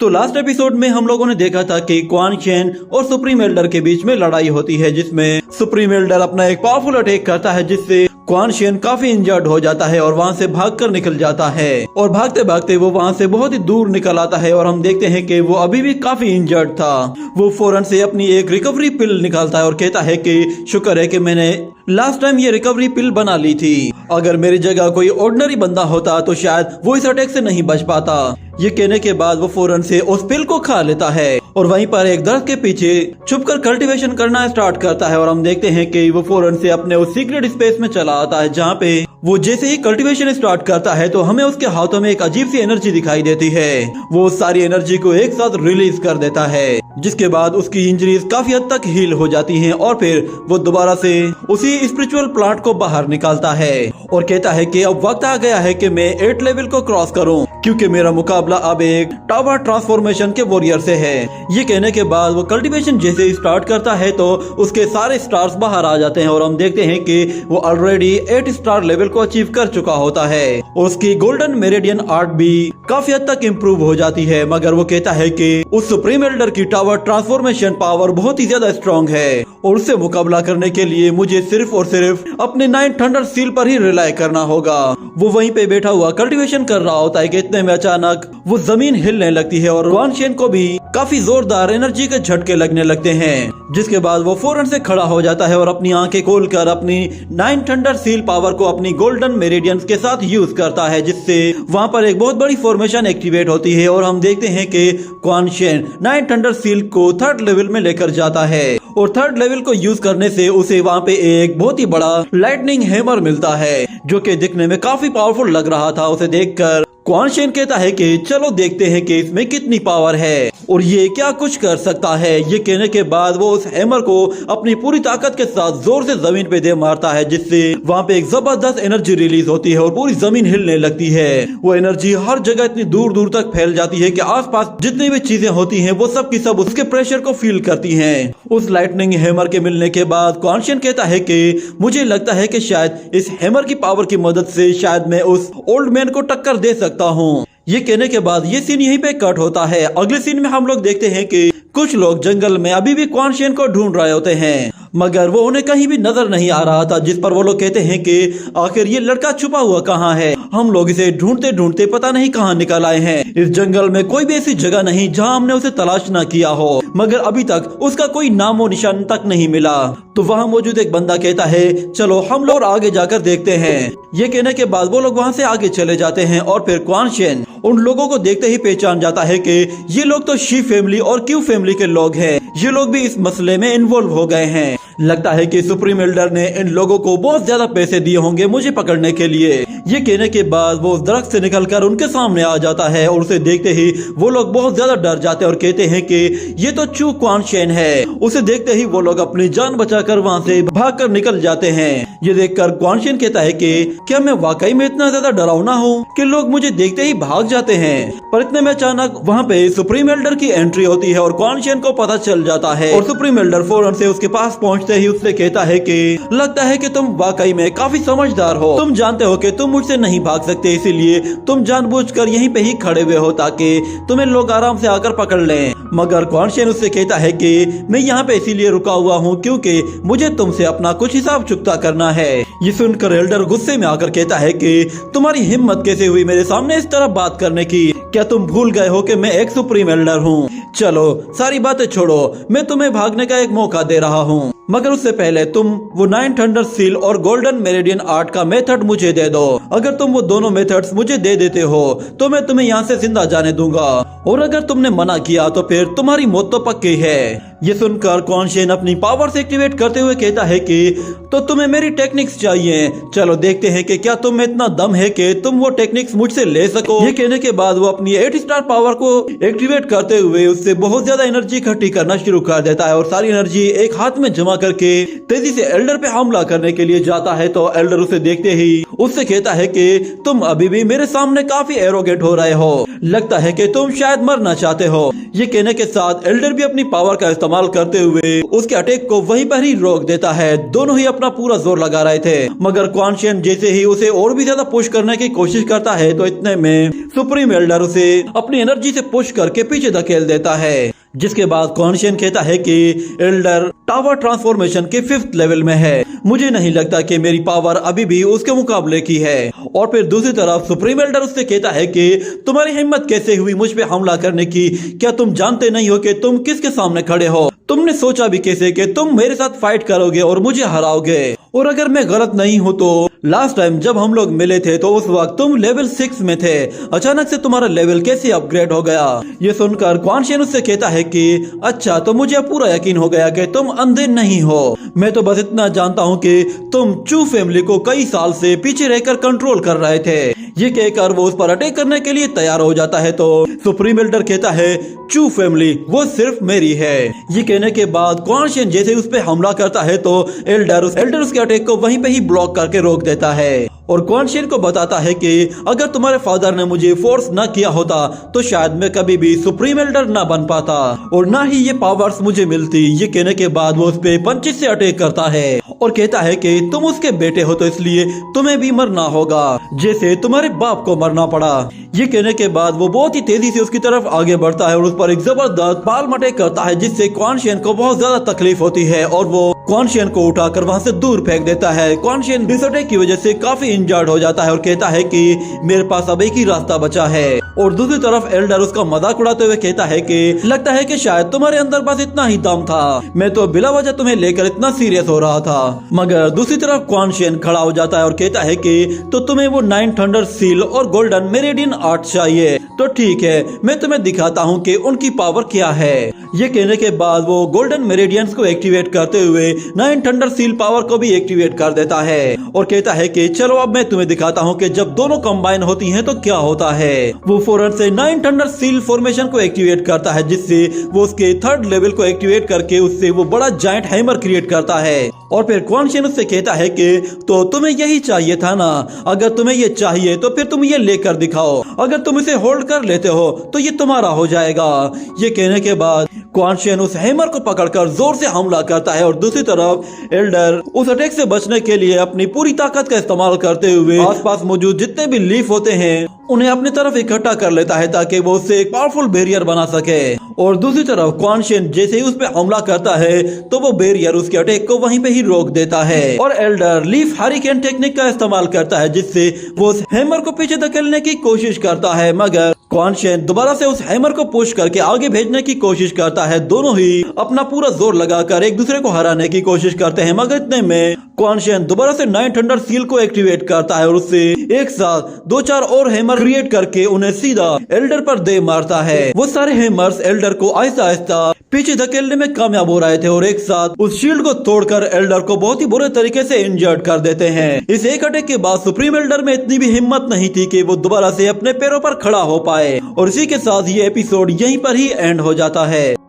तो last episode में हम लोगों ने देखा था कि क्वान शेन और सुप्रीम एल्डर के बीच में लड़ाई होती है, जिसमें सुप्रीम एल्डर अपना एक पावरफुल अटैक करता है जिससे क्वान शेन काफी इंजर्ड हो जाता है और वहाँ से भागकर निकल जाता है। और भागते भागते वो वहाँ से बहुत ही दूर निकल आता है और हम देखते हैं कि वो अभी भी काफी इंजर्ड था। वो फौरन से अपनी एक रिकवरी पिल निकालता है और कहता है कि शुक्र है कि मैंने लास्ट टाइम ये रिकवरी पिल बना ली थी। अगर मेरी जगह कोई ऑर्डिनरी बंदा होता तो शायद वो इस अटैक से नहीं बच पाता। ये कहने के बाद वो फौरन से उस पिल को खा लेता है और वहीं पर एक दरख्त के पीछे छुपकर कल्टीवेशन करना स्टार्ट करता है। और हम देखते हैं कि वो फौरन से अपने उस सीक्रेट स्पेस में चला आता है, जहाँ पे वो जैसे ही कल्टीवेशन स्टार्ट करता है तो हमें उसके हाथों में एक अजीब सी एनर्जी दिखाई देती है। वो सारी एनर्जी को एक साथ रिलीज कर देता है, जिसके बाद उसकी इंजरीज काफी हद तक हील हो जाती हैं और फिर वो दोबारा से उसी स्पिरिचुअल प्लांट को बाहर निकालता है और कहता है कि अब वक्त आ गया है कि मैं 8 लेवल को क्रॉस करूं, क्योंकि मेरा मुकाबला अब एक टावर ट्रांसफॉर्मेशन के वॉरियर से है। ये कहने के बाद वो कल्टीवेशन जैसे स्टार्ट करता है तो उसके सारे स्टार्स बाहर आ जाते हैं और हम देखते हैं कि वो ऑलरेडी 8 स्टार लेवल को अचीव कर चुका होता है और उसकी गोल्डन मेरिडियन आर्ट भी काफी हद तक इम्प्रूव हो जाती है। मगर वो कहता है कि उस सुप्रीम एल्डर की टावर ट्रांसफॉर्मेशन पावर बहुत ही ज्यादा स्ट्रॉन्ग है और उससे मुकाबला करने के लिए मुझे सिर्फ और सिर्फ अपने 9 थंडर सील पर ही रिलाई करना होगा। वो वहीं पे बैठा हुआ कल्टीवेशन कर रहा होता है कि इतने में अचानक वो जमीन हिलने लगती है और क्वान शेन को भी काफी जोरदार एनर्जी के झटके लगने लगते हैं, जिसके बाद वो फौरन से खड़ा हो जाता है और अपनी आंखें खोलकर अपनी 9 थंडर सील पावर को अपनी गोल्डन मेरिडियंस के साथ यूज करता है, जिससे वहाँ पर एक बहुत बड़ी फॉर्मेशन एक्टिवेट होती है और हम देखते हैं कि क्वान शेन 9 थंडर सील को 3rd लेवल में लेकर जाता है और 3rd लेवल को यूज करने से उसे वहाँ पे एक बहुत ही बड़ा लाइटनिंग हैमर मिलता है, जो कि दिखने में काफी पावरफुल लग रहा था। उसे देखकर क्वान शेन कहता है कि चलो देखते हैं कि इसमें कितनी पावर है और ये क्या कुछ कर सकता है। ये कहने के बाद वो उस हैमर को अपनी पूरी ताकत के साथ जोर से जमीन पे दे मारता है, जिससे वहाँ पे एक जबरदस्त एनर्जी रिलीज होती है और पूरी जमीन हिलने लगती है। वो एनर्जी हर जगह इतनी दूर दूर तक फैल जाती है कि आसपास जितनी भी चीजें होती हैं वो सब की सब उसके प्रेशर को फील करती हैं। उस लाइटनिंग हैमर के मिलने के बाद क्वान शेन कहता है कि मुझे लगता है कि शायद इस हैमर की पावर की मदद से शायद मैं उस ओल्ड मैन को टक्कर दे सकता हूँ। ये कहने के बाद ये सीन यहीं पे कट होता है। अगले सीन में हम लोग देखते हैं कि कुछ लोग जंगल में अभी भी क्वान शेन को ढूंढ रहे होते हैं, मगर वो उन्हें कहीं भी नजर नहीं आ रहा था, जिस पर वो लोग कहते हैं कि आखिर ये लड़का छुपा हुआ कहाँ है। हम लोग इसे ढूंढते ढूंढते पता नहीं कहाँ निकल आए हैं। इस जंगल में कोई भी ऐसी जगह नहीं जहाँ हमने उसे तलाश न किया हो, मगर अभी तक उसका कोई नामो निशान तक नहीं मिला। तो वहाँ मौजूद एक बंदा कहता है चलो हम लोग आगे जाकर देखते हैं। ये कहने के बाद वो लोग वहाँ से आगे चले जाते हैं और फिर क्वान शेन उन लोगों को देखते ही पहचान जाता है कि ये लोग तो शी फैमिली और क्यू फैमिली के लोग हैं। ये लोग भी इस मसले में इन्वॉल्व हो गए हैं। लगता है कि सुप्रीम एल्डर ने इन लोगों को बहुत ज्यादा पैसे दिए होंगे मुझे पकड़ने के लिए। ये कहने के बाद वो उस दरख्त से निकलकर उनके सामने आ जाता है और उसे देखते ही वो लोग बहुत ज्यादा डर जाते हैं और कहते हैं कि ये तो चू क्वान शेन है। उसे देखते ही वो लोग अपनी जान बचाकर वहाँ से भागकर निकल जाते हैं। ये देखकर क्वान शेन कहता है कि क्या मैं वाकई में इतना ज्यादा डरावना हूँ कि लोग मुझे देखते ही भाग जाते हैं। पर इतने में अचानक वहाँ पे सुप्रीम एल्डर की एंट्री होती है और क्वान शेन को पता चल जाता है और सुप्रीम एल्डर फौरन से उसके पास पहुँचते ही उससे कहता है कि लगता है कि तुम वाकई में काफी समझदार हो। तुम जानते हो कि तुम मुझसे नहीं भाग सकते, इसीलिए तुम जानबूझकर यहीं पे ही खड़े हुए हो ताकि तुम्हें लोग आराम से आकर पकड़ लें। मगर क्वान शेन उससे कहता है कि मैं यहाँ पे इसीलिए रुका हुआ हूँ क्योंकि मुझे तुमसे अपना कुछ हिसाब चुकता करना है। ये सुनकर एल्डर गुस्से में आकर कहता है कि तुम्हारी हिम्मत कैसे हुई मेरे सामने इस तरह बात करने की? क्या तुम भूल गए हो कि मैं एक सुप्रीम एल्डर हूँ? चलो सारी बातें छोड़ो, मैं तुम्हें भागने का एक मौका दे रहा हूँ, मगर उससे पहले तुम वो 9 थंडर सील और गोल्डन मेरिडियन आर्ट का मेथड मुझे दे दो। अगर तुम वो दोनों मेथड्स मुझे दे देते हो तो मैं तुम्हें यहाँ से जिंदा जाने दूंगा, और अगर तुमने मना किया तो फिर तुम्हारी मौत तो पक्की है। ये सुनकर क्वान शेन अपनी पावर से एक्टिवेट करते हुए कहता है कि तो तुम्हें मेरी टेक्निक्स चाहिए, चलो देखते हैं कि क्या तुम में इतना दम है कि तुम वो टेक्निक्स मुझसे ले सको। ये कहने के बाद वो अपनी 8 स्टार पावर को एक्टिवेट करते हुए उससे बहुत ज्यादा एनर्जी इकट्ठी करना शुरू कर देता है और सारी एनर्जी एक हाथ में जमा करके तेजी से एल्डर पे हमला करने के लिए जाता है तो एल्डर उसे देखते ही उससे कहता है कि तुम अभी भी मेरे सामने काफी एरोगेंट हो रहे हो, लगता है कि तुम शायद मरना चाहते हो। ये कहने के साथ एल्डर भी अपनी पावर का इस्तेमाल करते हुए उसके अटैक को वहीं पर ही रोक देता है। दोनों ही अपना पूरा जोर लगा रहे थे, मगर क्वान शियन जैसे ही उसे और भी ज्यादा पुश करने की कोशिश करता है तो इतने में सुप्रीम एल्डर उसे अपनी एनर्जी से पुश करके पीछे धकेल देता है। जिसके बाद क्वान शियन कहता है कि एल्डर टावर ट्रांसफॉर्मेशन के 5th लेवल में है, मुझे नहीं लगता कि मेरी पावर अभी भी उसके मुकाबले की है। और फिर दूसरी तरफ सुप्रीम एल्डर उससे कहता है कि तुम्हारी हिम्मत कैसे हुई मुझ पे हमला करने की, क्या तुम जानते नहीं हो कि तुम किसके सामने खड़े हो? तुमने सोचा भी कैसे कि तुम मेरे साथ फाइट करोगे और मुझे हराओगे? और अगर मैं गलत नहीं हूँ तो लास्ट टाइम जब हम लोग मिले थे तो उस वक्त तुम लेवल 6 में थे, अचानक से तुम्हारा लेवल कैसे अपग्रेड हो गया? ये सुनकर क्वान शियन उससे कहता है कि अच्छा, तो मुझे पूरा यकीन हो गया कि तुम अंधे नहीं हो। मैं तो बस इतना जानता हूँ कि तुम चू फैमिली को कई साल से पीछे रहकर कंट्रोल कर रहे थे। ये कहकर वो उस पर अटैक करने के लिए तैयार हो जाता है तो सुप्रीम एल्डर कहता है चू फैमिली वो सिर्फ मेरी है। ये कहने के बाद क्वान शियन जैसे उस पे हमला करता है तो एल्डर उसके अटैक को वहीं पे ही ब्लॉक करके रोक देता है और क्वान शियन को बताता है कि अगर तुम्हारे फादर ने मुझे फोर्स न किया होता तो शायद मैं कभी भी सुप्रीम एल्डर न बन पाता और न ही ये पावर्स मुझे मिलती। ये कहने के बाद वो उस पे पंचिस से अटैक करता है और कहता है कि तुम उसके बेटे हो तो इसलिए तुम्हें भी मरना होगा जैसे तुम्हारे बाप को मरना पड़ा। ये कहने के बाद वो बहुत ही तेजी से उसकी तरफ आगे बढ़ता है और उस पर एक जबरदस्त पाल्म अटैक करता है जिससे क्वान शियन को बहुत ज्यादा तकलीफ होती है और वो क्वान शियन को उठाकर वहाँ से दूर फेंक देता है। क्वान शियन इस अटैक की वजह से काफी इंजर्ड हो जाता है और कहता है कि मेरे पास अब एक ही रास्ता बचा है। और दूसरी तरफ एल्डर उसका मजाक उड़ाते हुए कहता है कि लगता है कि शायद तुम्हारे अंदर बस इतना ही दम था, मैं तो बिला वजह तुम्हें लेकर इतना सीरियस हो रहा था। मगर दूसरी तरफ क्वान शियन खड़ा हो जाता है और कहता है कि तो तुम्हें वो 9 थंडर सील और गोल्डन मेरिडियन आर्ट चाहिए, तो ठीक है मैं तुम्हें दिखाता हूँ कि उनकी पावर क्या है। ये कहने के बाद वो गोल्डन मेरिडियंस को एक्टिवेट करते हुए 9 थंडर सील पावर को भी एक्टिवेट कर देता है और कहता है कि चलो अब मैं तुम्हें दिखाता हूँ कि जब दोनों कंबाइन होती हैं तो क्या होता है। वो फौरन से 9 थंडर सील फॉर्मेशन को एक्टिवेट करता है जिससे वो उसके 3rd लेवल को एक्टिवेट करके उससे वो बड़ा जायंट हैमर क्रिएट करता है। और फिर क्वान शियन उससे कहता है कि तो तुम्हें यही चाहिए था ना, अगर तुम्हें ये चाहिए तो फिर तुम ये लेकर दिखाओ, अगर तुम इसे होल्ड कर लेते हो तो ये तुम्हारा हो जाएगा। ये कहने के बाद क्वान शियन उस हैमर को पकड़कर जोर से हमला करता है और दूसरी तरफ एल्डर उस अटैक से बचने के लिए अपनी पूरी ताकत का इस्तेमाल करते हुए आसपास मौजूद जितने भी लीफ होते हैं उन्हें अपनी तरफ इकट्ठा कर लेता है ताकि वो उससे एक पावरफुल बैरियर बना सके। और दूसरी तरफ क्वान शियन जैसे ही उस पे हमला करता है तो वो बैरियर उसके अटैक को वहीं पे ही रोक देता है और एल्डर लीफ हरिकेन टेक्निक का इस्तेमाल करता है जिससे वो उस हैमर को पीछे धकेलने की कोशिश करता है। मगर क्वान शियन दोबारा से उस हैमर को पुश करके आगे भेजने की कोशिश करता है। दोनों ही अपना पूरा जोर लगाकर एक दूसरे को हराने की कोशिश करते हैं, मगर इतने में क्वान शियन दोबारा से 9 थंडर सील को एक्टिवेट करता है और उससे एक साथ 2-4 और हैमर क्रिएट करके उन्हें सीधा एल्डर पर दे मारता है। वो सारे हैमर्स एल्डर को आहिस्ता आहिस्ता पीछे धकेलने में कामयाब हो रहे थे और एक साथ उस शील्ड को तोड़कर एल्डर को बहुत ही बुरे तरीके से इंजर्ड कर देते हैं। इस एक अटैक के बाद सुप्रीम एल्डर में इतनी भी हिम्मत नहीं थी कि वो दोबारा से अपने पैरों पर खड़ा हो पाए और इसी के साथ ये एपिसोड यहीं पर ही एंड हो जाता है।